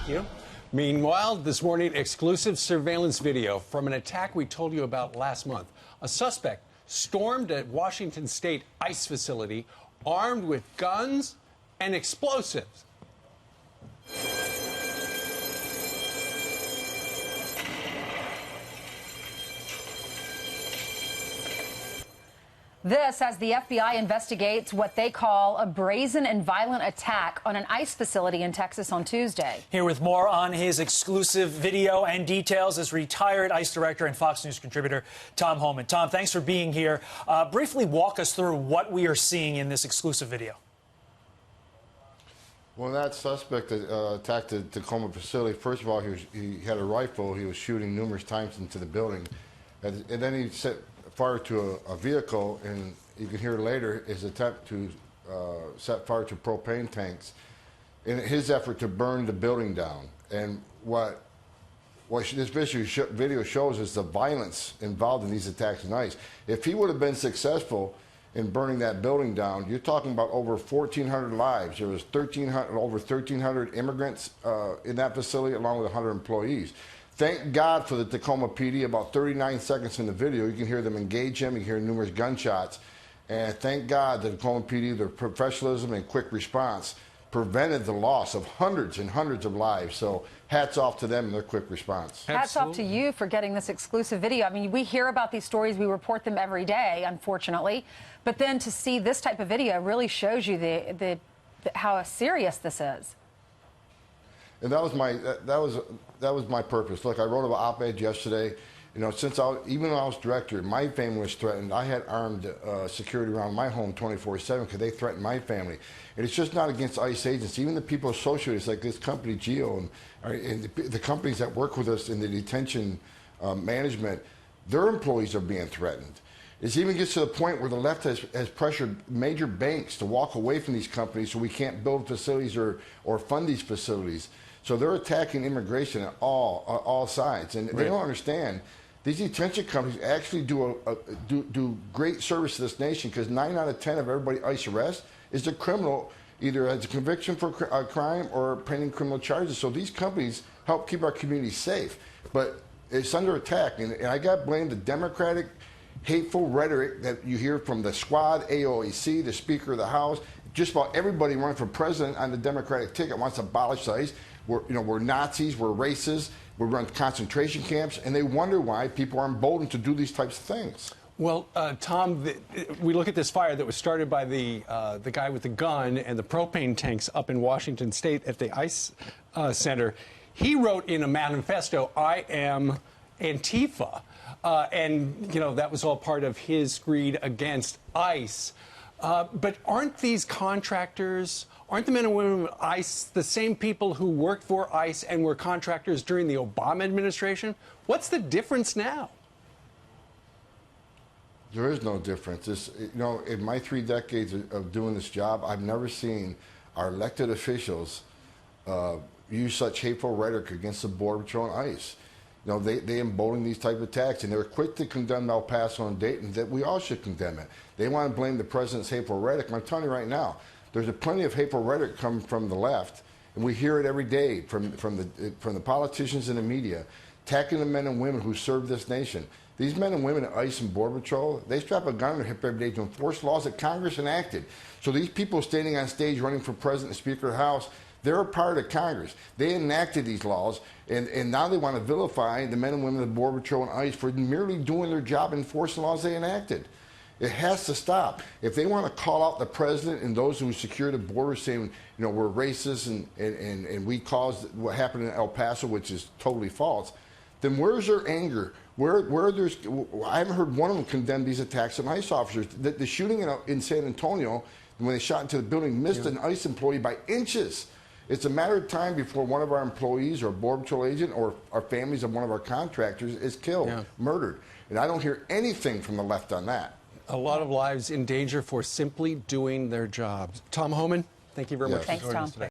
you. Meanwhile, this morning, exclusive surveillance video from an attack we told you about last month. A suspect stormed a Washington State ICE facility armed with guns and explosives. This as the FBI investigates what they call a brazen and violent attack on an ICE facility in Texas on Tuesday. Here with more on his exclusive video and details is retired ICE director and Fox News contributor Tom Homan. Tom, thanks for being here. Briefly walk us through what we are seeing in this exclusive video. Well, that suspect that attacked the Tacoma facility, first of all, he had a rifle. He was shooting numerous times into the building. And then he set fire to a vehicle, and you can hear later his attempt to set fire to propane tanks in his effort to burn the building down. And what this video shows is the violence involved in these attacks on ICE. If he would have been successful in burning that building down, you're talking about over 1,400 lives. There was over 1,300 immigrants in that facility, along with 100 employees. Thank God for the Tacoma PD. About 39 seconds in the video, you can hear them engage him. You can hear numerous gunshots. And thank God the Tacoma PD, their professionalism and quick response, prevented the loss of hundreds and hundreds of lives. So hats off to them and their quick response. Hats off to you for getting this exclusive video. I mean, we hear about these stories. We report them every day, unfortunately. But then to see this type of video really shows you how serious this is. And that was my purpose. Look, I wrote an op-ed yesterday. You know, even when I was director, my family was threatened. I had armed security around my home 24/7 because they threatened my family. And it's just not against ICE agents. Even the people associated, like this company, Geo, and the companies that work with us in the detention management, their employees are being threatened. It even gets to the point where the left has pressured major banks to walk away from these companies so we can't build facilities or fund these facilities. So they're attacking immigration at all sides, and they don't understand. These detention companies actually do great service to this nation, because 9 out of 10 of everybody ICE arrests is a criminal, either as a conviction for a crime or pending criminal charges. So these companies help keep our communities safe, but it's under attack, and I got to blame the Democratic hateful rhetoric that you hear from the Squad, AOAC, the Speaker of the House. Just about everybody running for president on the Democratic ticket wants to abolish ICE. We're Nazis, we're racist, we run concentration camps, and they wonder why people are emboldened to do these types of things. Well, Tom, we look at this fire that was started by the guy with the gun and the propane tanks up in Washington State at the ICE Center. He wrote in a manifesto, "I am Antifa." And, you know, that was all part of his screed against ICE. But aren't these contractors, aren't the men and women of ICE the same people who worked for ICE and were contractors during the Obama administration? What's the difference now? There is no difference. You know, in my 3 decades of doing this job, I've never seen our elected officials use such hateful rhetoric against the Border Patrol and ICE. You know, they embolden these type of attacks, and they're quick to condemn El Paso and Dayton. That we all should condemn it. They want to blame the president's hateful rhetoric. And I'm telling you right now, there's plenty of hateful rhetoric coming from the left, and we hear it every day from the politicians and the media, attacking the men and women who serve this nation. These men and women at ICE and Border Patrol, they strap a gun on their hip every day to enforce laws that Congress enacted. So these people standing on stage running for president and Speaker of the House, they're a part of Congress. They enacted these laws, and now they want to vilify the men and women of the Border Patrol and ICE for merely doing their job and enforcing laws they enacted. It has to stop. If they want to call out the president and those who secure the border, saying, you know, we're racist and we caused what happened in El Paso, which is totally false, then where's their anger? I haven't heard one of them condemn these attacks on ICE officers. The shooting in San Antonio, when they shot into the building, missed an ICE employee by inches. It's a matter of time before one of our employees or a Border Patrol agent or our families of one of our contractors is killed, murdered. And I don't hear anything from the left on that. A lot of lives in danger for simply doing their jobs. Tom Homan, thank you very much for joining us today.